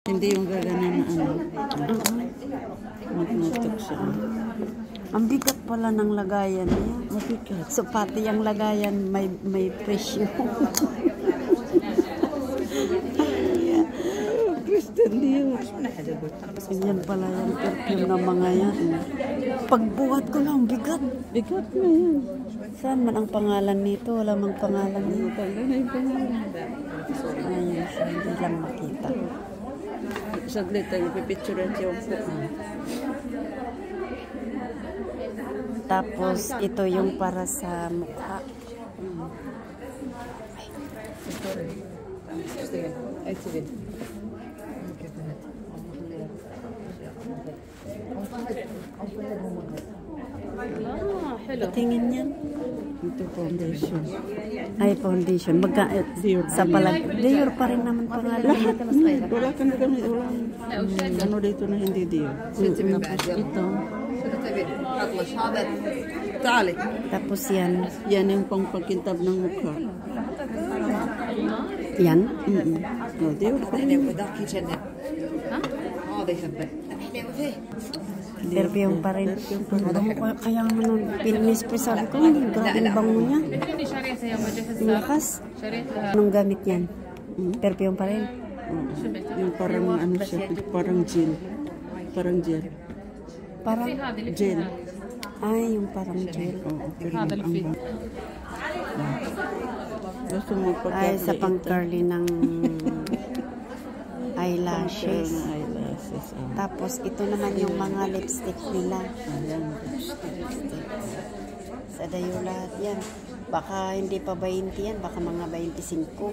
Hindi yung gaganan na ano. Magnutok siya. Ang bigat pala ng lagayan niya. Mabigat. So pati ang lagayan may presyo. Christian Dior. Yan pala yung perfume ng mga yan. Pagbuhat ko lang, bigat. Bigat na yan. Saan man ang pangalan nito? Wala mang pangalan nito. Tanda na yung pangalan. Ayun siya, hindi lang makita. Saglit tayo, pipicturean siya po. Tapos ito yung para sa mukha. Ay, sige. Patingin yan. Ito foundation. Ay, foundation. Dior. Sa palag. Dior pa rin naman pangalan. Wala ka na kami. Ano dito na hindi Dior. Ito. Tapos yan. Yan yung pangpakintab ng mukha. Yan. No, Dior pa rin. Perfume pa rin. Kaya naman, pinispray sabi ko, grabe ang bango niya. Lakas. Anong gamit yan? Perfume pa rin. Yung parang ano siya, parang gel. Parang gel. Parang Gel. ay, yung parang gel. Oo, pero ang bango. Gusto mo Ay, sa pang-curly ng eyelashes. Eyelashes. Tapos, ito naman yung mga lipstick nila. Ayan. Sa dayo lahat yan. Baka hindi pa 20 yan, baka mga 25.